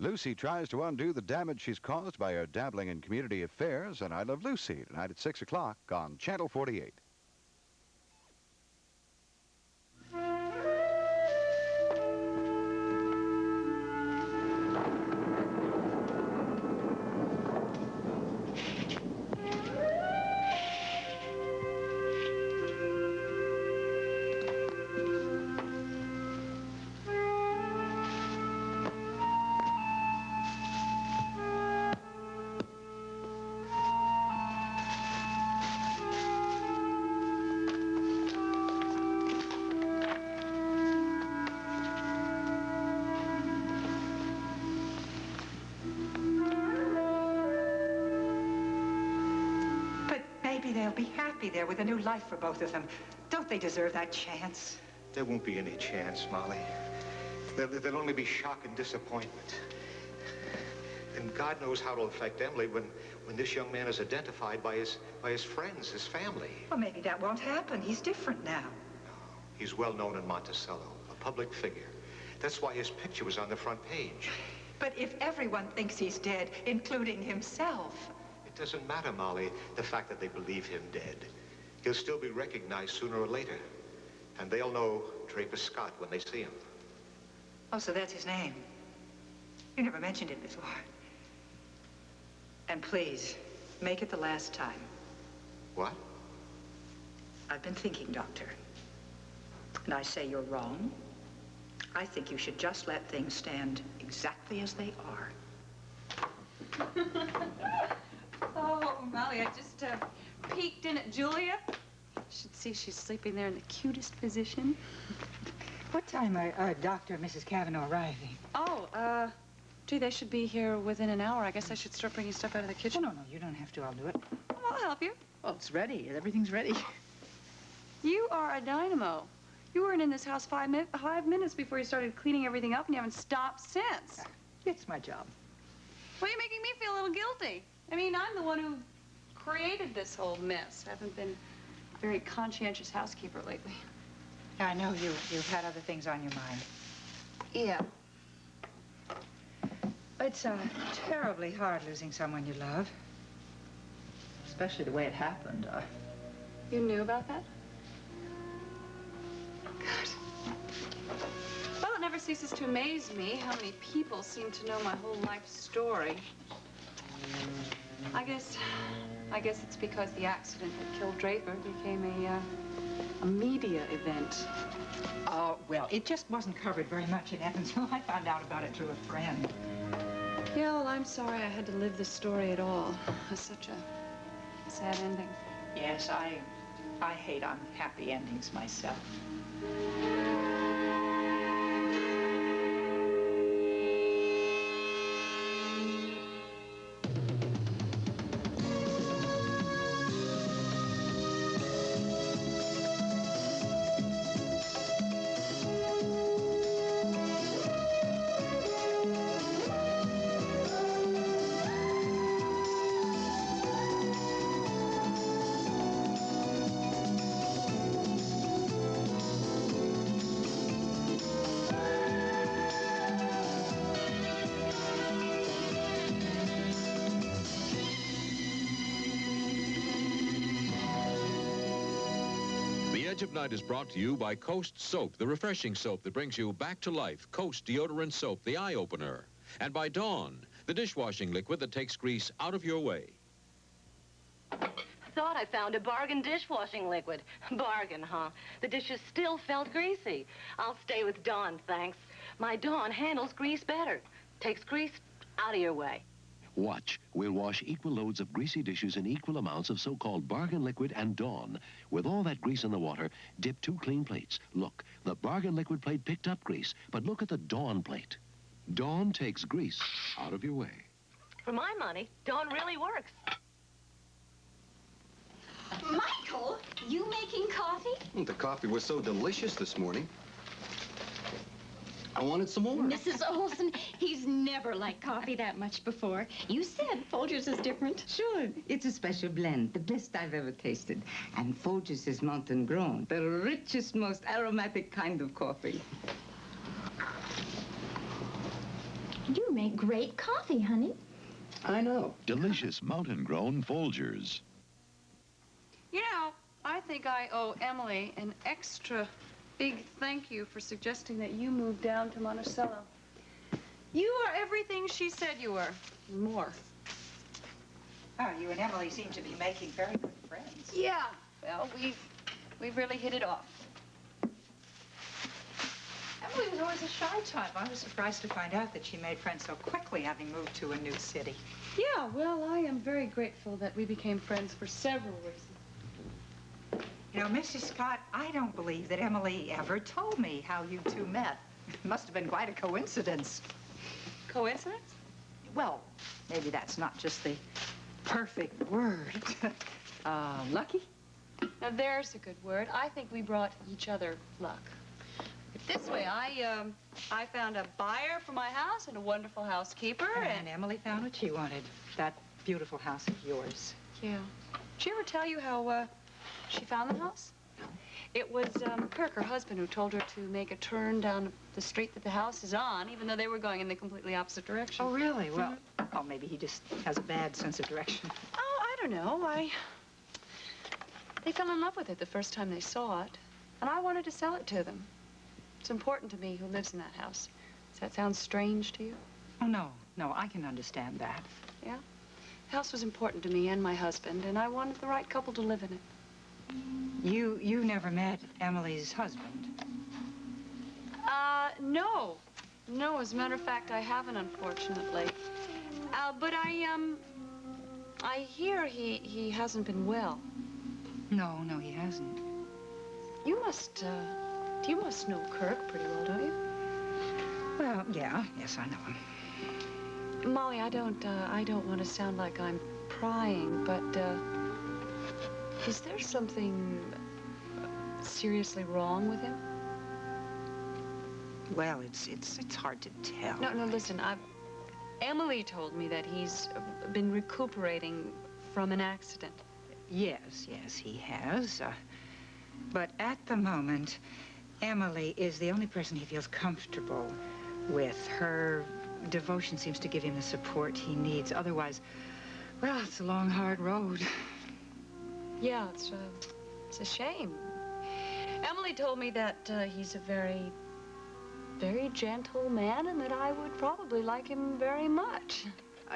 Lucy tries to undo the damage she's caused by her dabbling in community affairs, and I Love Lucy, tonight at 6 o'clock on Channel 48. Maybe they'll be happy there with a new life for both of them. Don't they deserve that chance? There won't be any chance, Molly. There'll only be shock and disappointment. And God knows how it'll affect Emily when this young man is identified by his friends, his family. Well, maybe that won't happen. He's different now. He's well known in Monticello, a public figure. That's why his picture was on the front page. But if everyone thinks he's dead, including himself... It doesn't matter, Molly, the fact that they believe him dead. He'll still be recognized sooner or later. And they'll know Draper Scott when they see him. Oh, so that's his name. You never mentioned it before. And please, make it the last time. What? I've been thinking, Doctor. And I say you're wrong. I think you should just let things stand exactly as they are. Oh, Molly, I just peeked in at Julia. You should see she's sleeping there in the cutest position. What time are Dr. and Mrs. Cavanaugh arriving? Oh, gee, they should be here within an hour. I guess I should start bringing stuff out of the kitchen. Oh, no, you don't have to. I'll do it. Well, I'll help you. Well, it's ready. Everything's ready. You are a dynamo. You weren't in this house 5 minutes before you started cleaning everything up, and you haven't stopped since. It's my job. Well, you're making me feel a little guilty. I mean, I'm the one who created this whole mess. I haven't been a very conscientious housekeeper lately. I know you've had other things on your mind. Yeah. It's terribly hard losing someone you love. Especially the way it happened. You knew about that? God. Well, it never ceases to amaze me how many people seem to know my whole life story. I guess it's because the accident that killed Draper became a media event. Oh, well, it just wasn't covered very much in Evansville. I found out about it through a friend. Yeah, well, I'm sorry I had to live this story at all. It's such a sad ending. Yes, I hate unhappy endings myself. The Edge of Night is brought to you by Coast Soap, the refreshing soap that brings you back to life. Coast Deodorant Soap, the eye-opener. And by Dawn, the dishwashing liquid that takes grease out of your way. Thought I found a bargain dishwashing liquid. Bargain, huh? The dishes still felt greasy. I'll stay with Dawn, thanks. My Dawn handles grease better. Takes grease out of your way. Watch. We'll wash equal loads of greasy dishes in equal amounts of so-called Bargain Liquid and Dawn. With all that grease in the water, dip 2 clean plates. Look, the Bargain Liquid plate picked up grease, but look at the Dawn plate. Dawn takes grease out of your way. For my money, Dawn really works. Michael, you making coffee? The coffee was so delicious this morning. I wanted some more. Mrs. Olson, he's never liked coffee that much before. You said Folgers is different. Sure. It's a special blend, the best I've ever tasted. And Folgers is mountain grown, the richest, most aromatic kind of coffee. You You make great coffee, honey. I know. Delicious mountain-grown Folgers. You know, I think I owe Emily an extra big thank you for suggesting that you move down to Monticello. You are everything she said you were, and more. Oh, you and Emily seem to be making very good friends. Yeah, well, we've really hit it off. Emily was always a shy type. I was surprised to find out that she made friends so quickly, having moved to a new city. Yeah, well, I am very grateful that we became friends for several reasons. You know, Mrs. Scott, I don't believe that Emily ever told me how you two met. It must have been quite a coincidence. Coincidence? Well, maybe that's not just the perfect word. Lucky? Now, there's a good word. I think we brought each other luck. This way, I found a buyer for my house and a wonderful housekeeper. And Emily found what she wanted. That beautiful house of yours. Yeah. Did she ever tell you how she found the house? It was Kirk, her husband, who told her to make a turn down the street that the house is on, even though they were going in the completely opposite direction. Oh, really? Well, oh, maybe he just has a bad sense of direction. Oh, I don't know. They fell in love with it the first time they saw it, and I wanted to sell it to them. It's important to me who lives in that house. Does that sound strange to you? Oh, no, I can understand that. Yeah? The house was important to me and my husband, and I wanted the right couple to live in it. You never met Emily's husband? No. No, as a matter of fact, I haven't, unfortunately. But I hear he hasn't been well. No, he hasn't. You must know Kirk pretty well, don't you? Well, yes, I know him. Molly, I don't want to sound like I'm prying, but, is there something seriously wrong with him? Well, it's hard to tell. No, listen, Emily told me that he's been recuperating from an accident. Yes, he has. But at the moment, Emily is the only person he feels comfortable with. Her devotion seems to give him the support he needs. Otherwise, well, it's a long, hard road. Yeah, it's a shame. Emily told me that he's a very, very gentle man and that I would probably like him very much.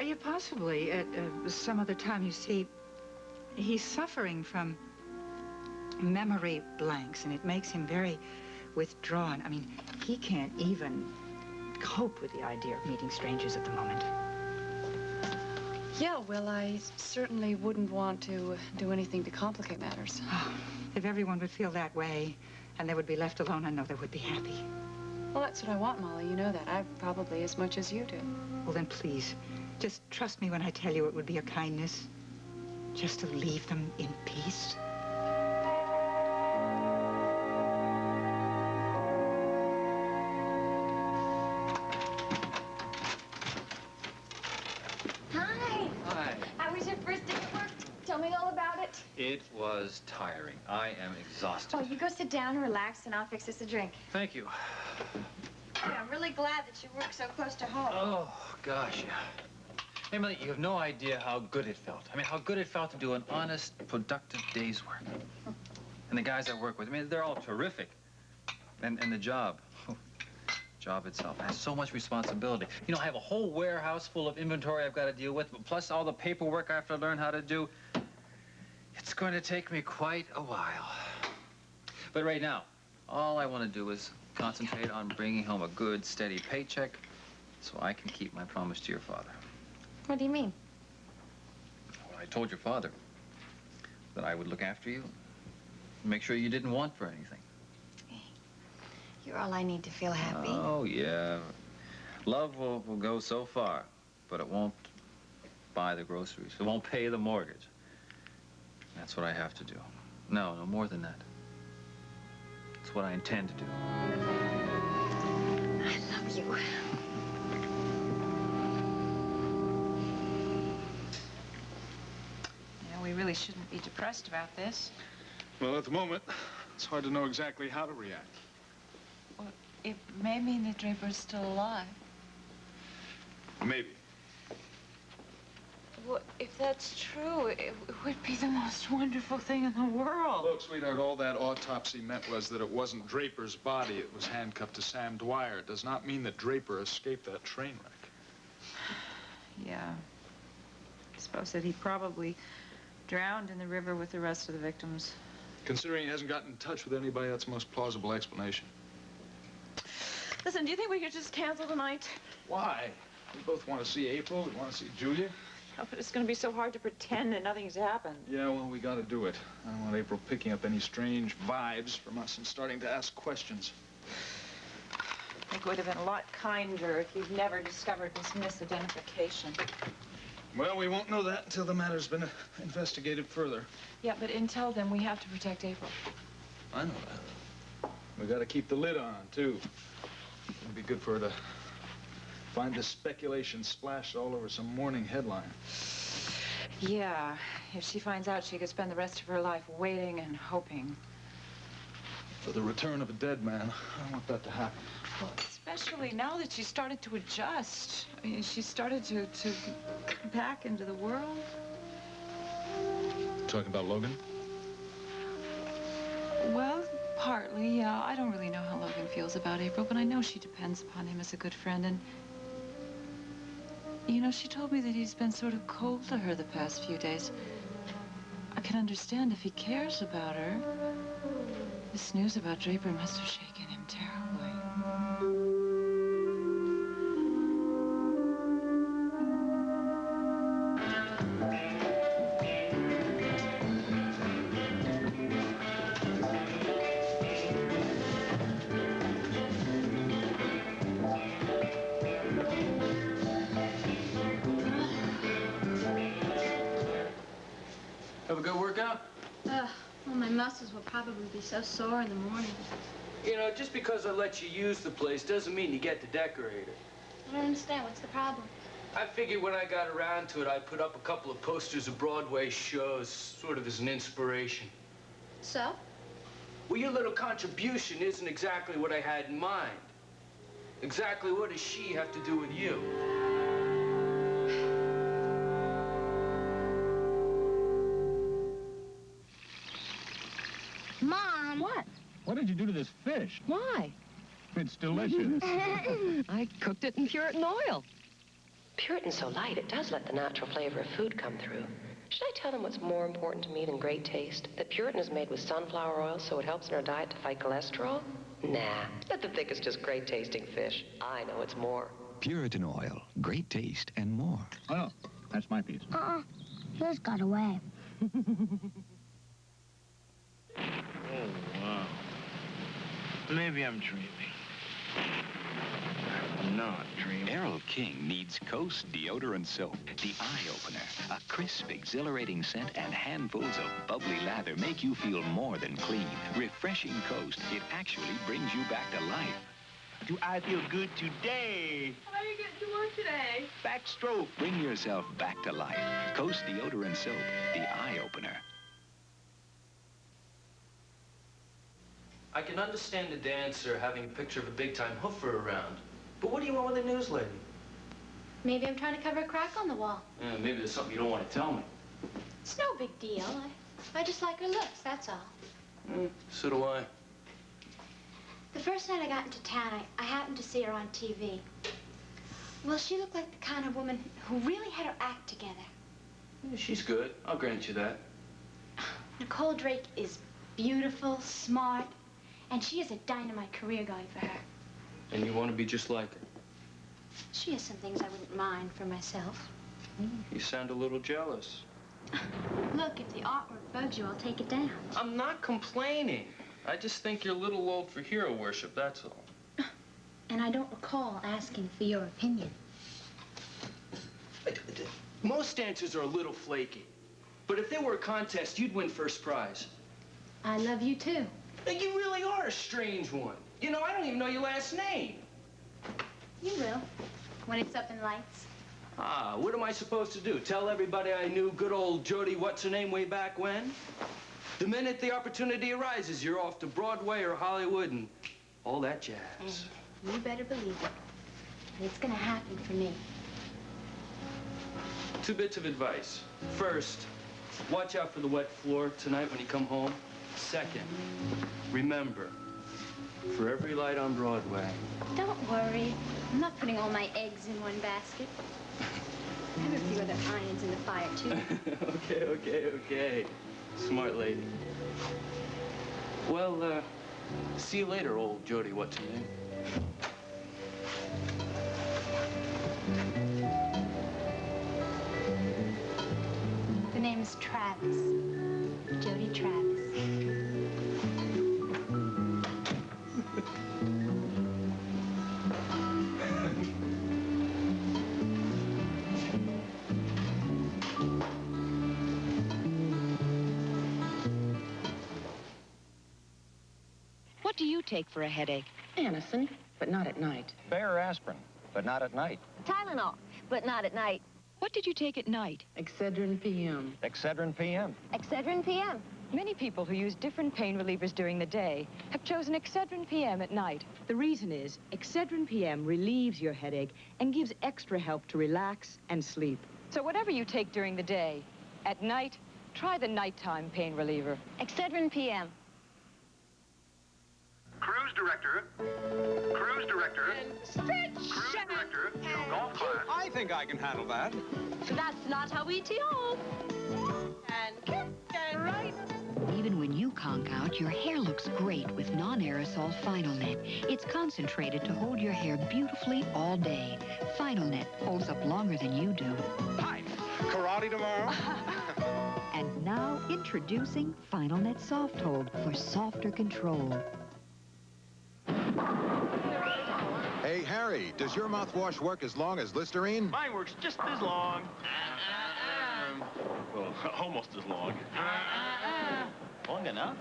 Yeah, possibly. At some other time, you see, he's suffering from memory blanks, and it makes him very withdrawn. I mean, he can't even cope with the idea of meeting strangers at the moment. Yeah, well, I certainly wouldn't want to do anything to complicate matters. Oh, if everyone would feel that way and they would be left alone, I know they would be happy. Well, that's what I want, Molly. You know that. I probably as much as you do. Well, then please, just trust me when I tell you it would be a kindness just to leave them in peace. Hi. Hi. How was your first day at work? Tell me all about it. It was tiring. I am exhausted. Oh, you go sit down and relax, and I'll fix us a drink. Thank you. Yeah, I'm really glad that you work so close to home. Oh, gosh, yeah. Emily, you have no idea how good it felt. I mean, how good it felt to do an honest, productive day's work. And the guys I work with, I mean, they're all terrific. And the job. Job itself has so much responsibility. You know, I have a whole warehouse full of inventory I've got to deal with, plus all the paperwork I have to learn how to do. It's going to take me quite a while. But right now, all I want to do is concentrate on bringing home a good, steady paycheck so I can keep my promise to your father. What do you mean? Well, I told your father that I would look after you, make sure you didn't want for anything. You're all I need to feel happy. Oh, yeah. Love will go so far, but it won't buy the groceries. It won't pay the mortgage. That's what I have to do. No, more than that. It's what I intend to do. I love you. We really shouldn't be depressed about this. Well, at the moment, it's hard to know exactly how to react. Well, it may mean that Draper's still alive. Maybe. Well, if that's true, it would be the most wonderful thing in the world. Look, sweetheart, all that autopsy meant was that it wasn't Draper's body. It was handcuffed to Sam Dwyer. It does not mean that Draper escaped that train wreck. Yeah. I suppose that he probably drowned in the river with the rest of the victims. Considering he hasn't gotten in touch with anybody, that's the most plausible explanation. Listen, do you think we could just cancel tonight? Why? We both want to see April. We want to see Julia. Oh, but it's going to be so hard to pretend that nothing's happened. Yeah, well, we got to do it. I don't want April picking up any strange vibes from us and starting to ask questions. I think it would have been a lot kinder if you'd never discovered this misidentification. Well, we won't know that until the matter's been investigated further. Yeah, but until then, we have to protect April. I know that. We got to keep the lid on, too. It'd be good for her to find this speculation splashed all over some morning headline. Yeah, if she finds out, she could spend the rest of her life waiting and hoping. For the return of a dead man. I don't want that to happen. Well, especially now that she's started to adjust. I mean, she started to come back into the world. Talking about Logan? Well, partly, yeah. I don't really know how Logan feels about April, but I know she depends upon him as a good friend. And, you know, she told me that he's been sort of cold to her the past few days. I can understand if he cares about her. This news about Draper must have shaken him terribly. Have a good workout? Well, my muscles will probably be so sore in the morning. You know, just because I let you use the place doesn't mean you get to decorate it. I don't understand. What's the problem? I figured when I got around to it, I'd put up a couple of posters of Broadway shows, sort of as an inspiration. So? Well, your little contribution isn't exactly what I had in mind. Exactly what does she have to do with you? Mom! What? What did you do to this fish? Why? It's delicious. I cooked it in Puritan oil. Puritan's so light, it does let the natural flavor of food come through. Should I tell them what's more important to me than great taste? That Puritan is made with sunflower oil so it helps in our diet to fight cholesterol? Nah, let them think it's just great-tasting fish. I know it's more. Puritan oil, great taste and more. Oh, that's my piece. His got away. Oh, wow. Maybe I'm dreaming. I'm not dreaming. Errol King needs Coast deodorant soap. The eye-opener. A crisp, exhilarating scent and handfuls of bubbly lather make you feel more than clean. Refreshing Coast. It actually brings you back to life. Do I feel good today? How are you getting to work today? Backstroke. Bring yourself back to life. Coast deodorant soap. The eye-opener. I can understand a dancer having a picture of a big-time hoofer around. But what do you want with a news lady? Maybe I'm trying to cover a crack on the wall. Yeah, maybe there's something you don't want to tell me. It's no big deal. I just like her looks, that's all. So do I. The first night I got into town, I happened to see her on TV. Well, she looked like the kind of woman who really had her act together. Yeah, she's good. I'll grant you that. Nicole Drake is beautiful, smart, and she has a dynamite career going for her. And you want to be just like her? She has some things I wouldn't mind for myself. You sound a little jealous. Look, if the artwork bugs you, I'll take it down. I'm not complaining. I just think you're a little old for hero worship, that's all. And I don't recall asking for your opinion. Most dancers are a little flaky. But if there were a contest, you'd win first prize. I love you, too. You really are a strange one. You know, I don't even know your last name. You will, when it's up in lights. Ah, what am I supposed to do? Tell everybody I knew good old Jody what's-her-name way back when? The minute the opportunity arises, you're off to Broadway or Hollywood and all that jazz. And you better believe it. It's gonna happen for me. 2 bits of advice. First, watch out for the wet floor tonight when you come home. Second, remember, for every light on Broadway... Don't worry. I'm not putting all my eggs in one basket. I have a few other irons in the fire, too. Okay. Smart lady. Well, see you later, old Jody, what's her name? The name's Travis. Jody Travis. What do you take for a headache? Anacin, but not at night. Bayer aspirin, but not at night. Tylenol, but not at night. What did you take at night? Excedrin PM. Excedrin PM. Excedrin PM. Many people who use different pain relievers during the day have chosen Excedrin PM at night. The reason is Excedrin PM relieves your headache and gives extra help to relax and sleep. So whatever you take during the day, at night, try the nighttime pain reliever. Excedrin PM. Cruise director. Stretch. Cruise director to golf class. I think I can handle that. That's not how we tee-home. And kick and right. Even when you conk out, your hair looks great with non-aerosol Final Net. It's concentrated to hold your hair beautifully all day. Final Net holds up longer than you do. Hi. Karate tomorrow? And now, introducing Final Net Soft Hold for softer control. Hey, Harry, does your mouthwash work as long as Listerine? Mine works just as long. Well, almost as long. Long enough?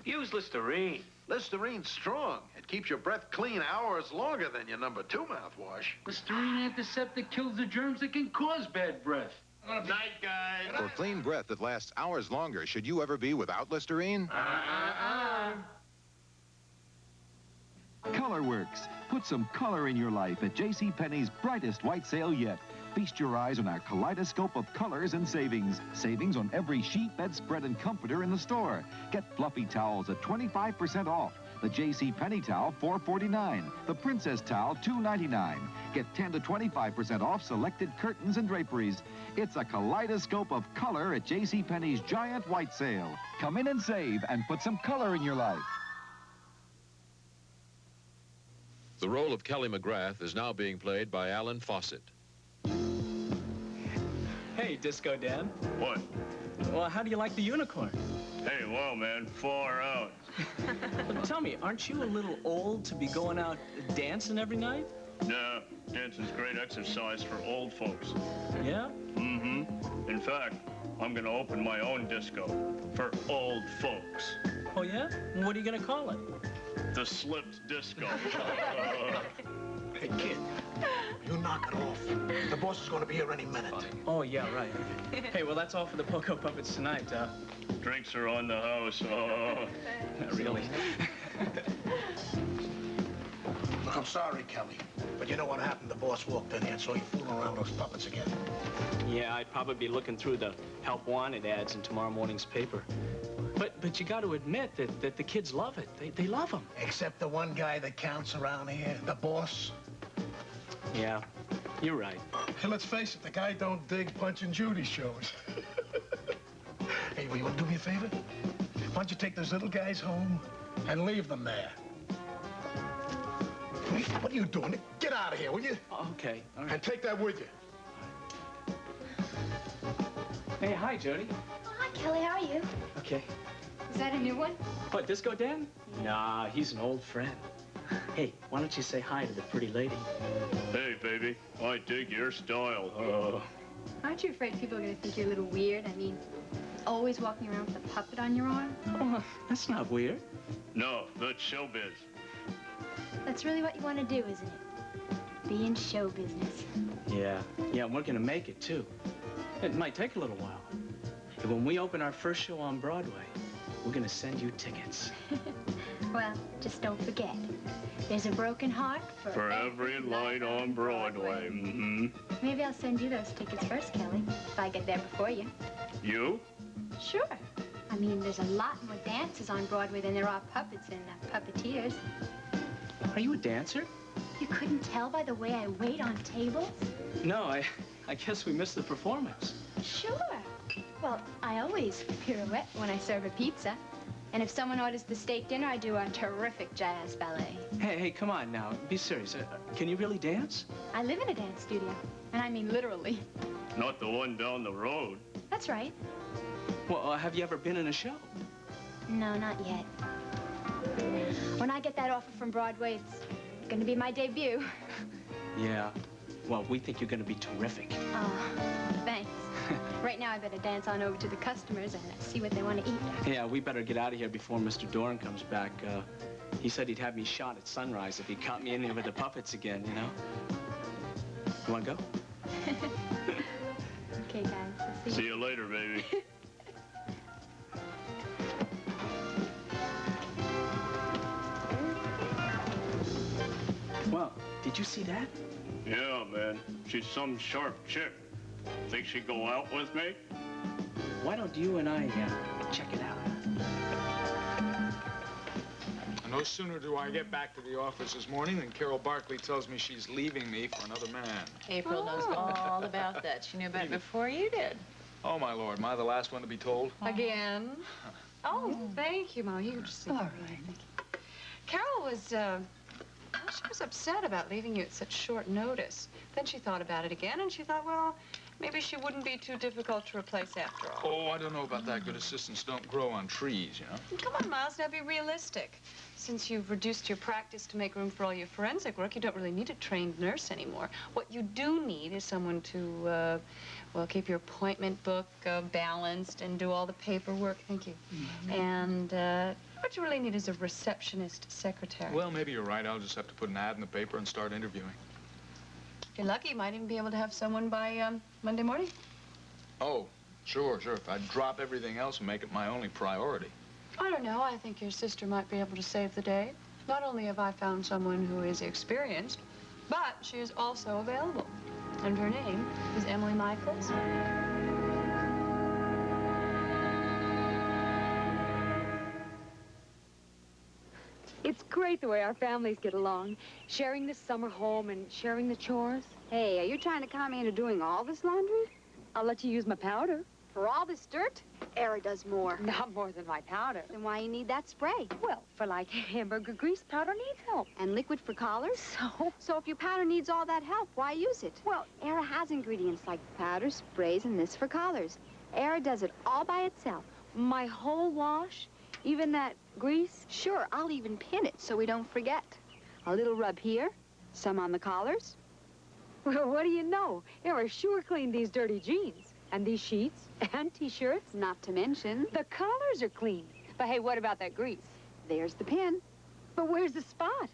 Use Listerine. Listerine's strong. It keeps your breath clean hours longer than your number 2 mouthwash. Listerine antiseptic kills the germs that can cause bad breath. Night, guys. For clean breath that lasts hours longer, should you ever be without Listerine? Colorworks. Put some color in your life at JCPenney's brightest white sale yet. Feast your eyes on our kaleidoscope of colors and savings. Savings on every sheet, bedspread, and comforter in the store. Get fluffy towels at 25% off. The JCPenney towel, $4.49. The Princess towel, $2.99. Get 10 to 25% off selected curtains and draperies. It's a kaleidoscope of color at JCPenney's giant white sale. Come in and save and put some color in your life. The role of Kelly McGrath is now being played by Alan Fawcett. Hey, Disco Dan. What? Well, how do you like the unicorn? Hey, well, man, far out. Well, tell me, aren't you a little old to be going out dancing every night? Nah, dancing's great exercise for old folks. Yeah? Mm-hmm. In fact, I'm gonna open my own disco for old folks. Oh, yeah? What are you gonna call it? The Slipped Disco. Hey, kid, you knock it off. The boss is going to be here any minute. Oh, yeah, right. Hey, well, that's all for the Poco Puppets tonight. Drinks are on the house. Not really. Look, I'm sorry, Kelly, but you know what happened? The boss walked in here and saw you fooling around those puppets again. Yeah, I'd probably be looking through the Help Wanted ads in tomorrow morning's paper. But you got to admit that the kids love it. They love them. Except the one guy that counts around here, the boss. Yeah, you're right. Hey, let's face it, the guy don't dig Punch and Judy shows. Hey, well, you want to do me a favor? Why don't you take those little guys home and leave them there? Hey, what are you doing? Get out of here, will you? Okay, all right. And take that with you. Hey, hi, Jody. Oh, hi, Kelly. How are you? Okay. Is that a new one? What, Disco Dan? Nah, he's an old friend. Hey, why don't you say hi to the pretty lady? Hey, baby, I dig your style. Aren't you afraid people are going to think you're a little weird? I mean, always walking around with a puppet on your arm? Oh, that's not weird. No, that's showbiz. That's really what you want to do, isn't it? Be in show business. Yeah, and we're gonna make it, too. It might take a little while. And when we open our first show on Broadway, we're gonna send you tickets. Well, just don't forget. There's a broken heart For every light on Broadway. Mm-hmm. Maybe I'll send you those tickets first, Kelly, if I get there before you. You? Sure. I mean, there's a lot more dances on Broadway than there are puppets and puppeteers. Are you a dancer? You couldn't tell by the way I wait on tables? No, I guess we missed the performance. Sure. Well, I always pirouette when I serve a pizza. And if someone orders the steak dinner, I do a terrific jazz ballet. Hey, come on now. Be serious. Can you really dance? I live in a dance studio. And I mean literally. Not the one down the road. That's right. Well, have you ever been in a show? No, not yet. When I get that offer from Broadway, it's gonna be my debut. Yeah. Well, we think you're gonna be terrific. Oh, thanks. Right now, I better dance on over to the customers and see what they want to eat. Yeah, we better get out of here before Mr. Doran comes back. He said he'd have me shot at sunrise if he caught me in there with the puppets again, you know? You wanna go? Okay, guys. I'll See you later, baby. Well, did you see that? Yeah, man. She's some sharp chick. Think she'd go out with me? Why don't you and I check it out? No sooner do I get back to the office this morning than Carol Barkley tells me she's leaving me for another man. April knows all about that. She knew about it before you did. Oh, my Lord. Am I the last one to be told? Again? Oh, thank you, Ma. You just all right. Carol was, well, she was upset about leaving you at such short notice. Then she thought about it again, and she thought, well, maybe she wouldn't be too difficult to replace after all. Oh, I don't know about that. Good assistants don't grow on trees, you know? Come on, Miles, now be realistic. Since you've reduced your practice to make room for all your forensic work, you don't really need a trained nurse anymore. What you do need is someone to, well, keep your appointment book balanced and do all the paperwork. Thank you. And what you really need is a receptionist secretary. Well, maybe you're right. I'll just have to put an ad in the paper and start interviewing. If you're lucky, you might even be able to have someone by Monday morning. Oh, sure. If I drop everything else and make it my only priority. I don't know. I think your sister might be able to save the day. Not only have I found someone who is experienced, but she is also available. And her name is Emily Michaels. It's great the way our families get along, sharing the summer home and sharing the chores. Hey, are you trying to con me into doing all this laundry? I'll let you use my powder. For all this dirt? Era does more. Not more than my powder. Then why you need that spray? Well, for like hamburger grease, powder needs help. And liquid for collars? So if your powder needs all that help, why use it? Well, Era has ingredients like powder, sprays, and this for collars. Era does it all by itself. My whole wash? Even that grease? Sure, I'll even pin it so we don't forget. A little rub here, some on the collars. Well, what do you know? Era sure cleaned these dirty jeans. And these sheets and T-shirts. Not to mention, the collars are clean. But hey, what about that grease? There's the pin. But where's the spot?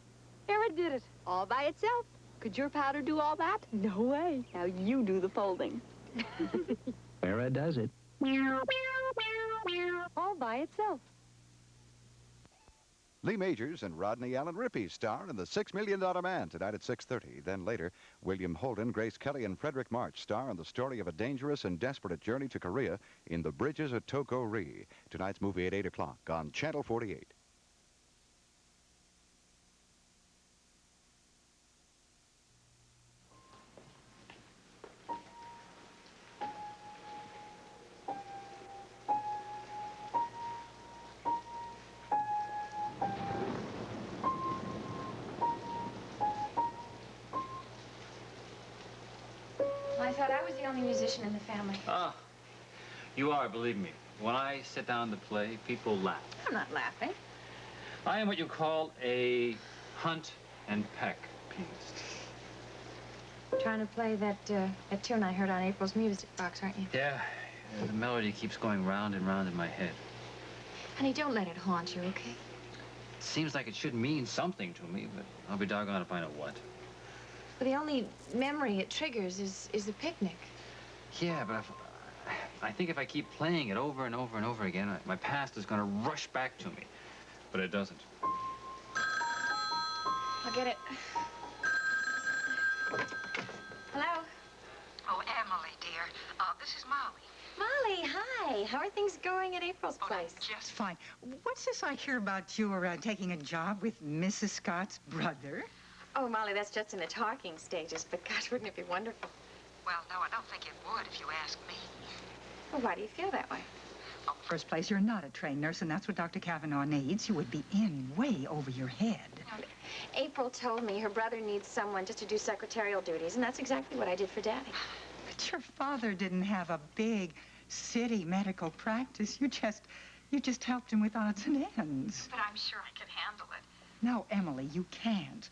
Era did it. All by itself. Could your powder do all that? No way. Now you do the folding. Era does it. All by itself. Lee Majors and Rodney Allen Rippey star in The $6 Million Man tonight at 6:30. Then later, William Holden, Grace Kelly, and Frederick March star in the story of a dangerous and desperate journey to Korea in The Bridges at Toko-ri. Tonight's movie at 8 o'clock on Channel 48. I thought I was the only musician in the family. Ah, you are, believe me. When I sit down to play, people laugh. I'm not laughing. I am what you call a hunt and peck pianist. Trying to play that tune I heard on April's music box, aren't you? Yeah, the melody keeps going round and round in my head. Honey, don't let it haunt you, okay? It seems like it should mean something to me, but I'll be doggone if I know what. But the only memory it triggers is the picnic. Yeah, but I think if I keep playing it over and over and over again, my past is going to rush back to me. But it doesn't. I'll get it. Hello? Oh, Emily, dear. This is Molly. Molly, hi. How are things going at April's place? Just Fine. What's this I hear about you taking a job with Mrs. Scott's brother? Oh, Molly, that's just in the talking stages, but gosh, wouldn't it be wonderful? Well, no, I don't think it would if you ask me. Well, why do you feel that way? First place, you're not a trained nurse, and that's what Dr. Kavanaugh needs. You would be in way over your head. April told me her brother needs someone just to do secretarial duties, and that's exactly what I did for Daddy. But your father didn't have a big city medical practice. You just helped him with odds and ends. But I'm sure I can handle it. No, Emily, you can't.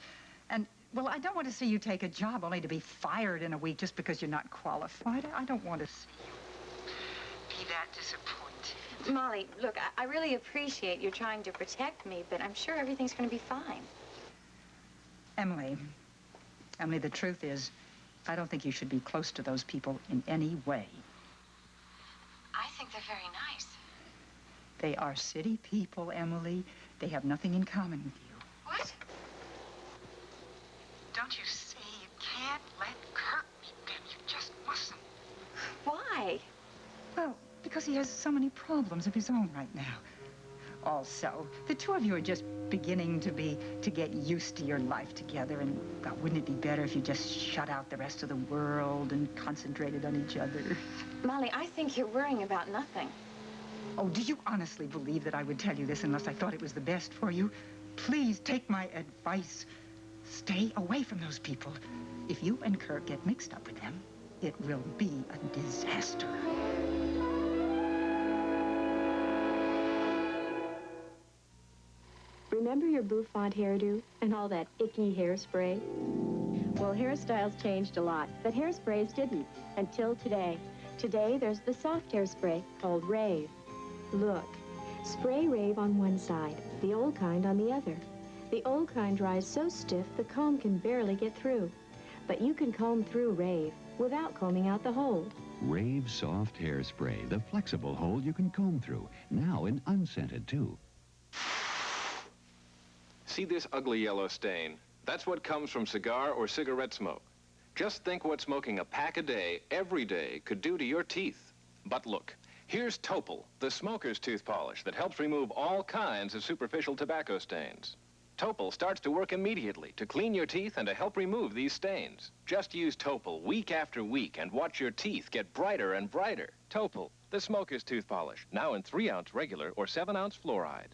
And, well, I don't want to see you take a job only to be fired in a week just because you're not qualified. I don't want to see Be that disappointed. Molly, look, I really appreciate you trying to protect me, but I'm sure everything's going to be fine. Emily, the truth is, I don't think you should be close to those people in any way. I think they're very nice. They are city people, Emily. They have nothing in common with you. What? Don't you see? You can't let Kirk meet them. You just mustn't. Why? Well, because he has so many problems of his own right now. Also, the two of you are just beginning to get used to your life together, and well, wouldn't it be better if you just shut out the rest of the world and concentrated on each other? Molly, I think you're worrying about nothing. Oh, do you honestly believe that I would tell you this unless I thought it was the best for you? Please take my advice. Stay away from those people. If you and Kirk get mixed up with them, it will be a disaster. Remember your bouffant hairdo and all that icky hairspray? Well, hairstyles changed a lot, but hairsprays didn't until today. Today, there's the soft hairspray called Rave. Look, spray Rave on one side, the old kind on the other. The old kind dries so stiff the comb can barely get through. But you can comb through Rave without combing out the hold. Rave Soft Hairspray, the flexible hold you can comb through. Now in unscented, too. See this ugly yellow stain? That's what comes from cigar or cigarette smoke. Just think what smoking a pack a day, every day, could do to your teeth. But look, here's Topol, the smoker's tooth polish that helps remove all kinds of superficial tobacco stains. Topol starts to work immediately to clean your teeth and to help remove these stains. Just use Topol week after week and watch your teeth get brighter and brighter. Topol, the smoker's tooth polish, now in 3-ounce regular or 7-ounce fluoride.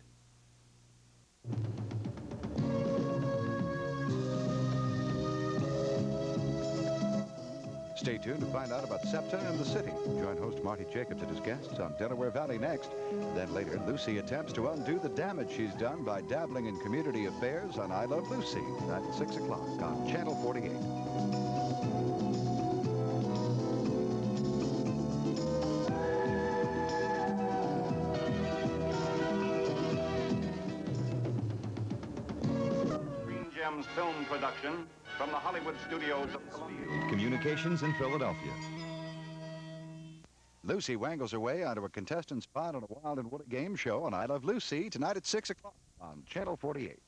Stay tuned to find out about SEPTA and the city. Join host Marty Jacobs and his guests on Delaware Valley next. Then later, Lucy attempts to undo the damage she's done by dabbling in community affairs on I Love Lucy at 6 o'clock on Channel 48. Film production from the Hollywood studios of Columbia Communications in Philadelphia. Lucy wangles her way onto a contestant spot on a Wild and Woolly game show on I Love Lucy tonight at 6 o'clock on Channel 48.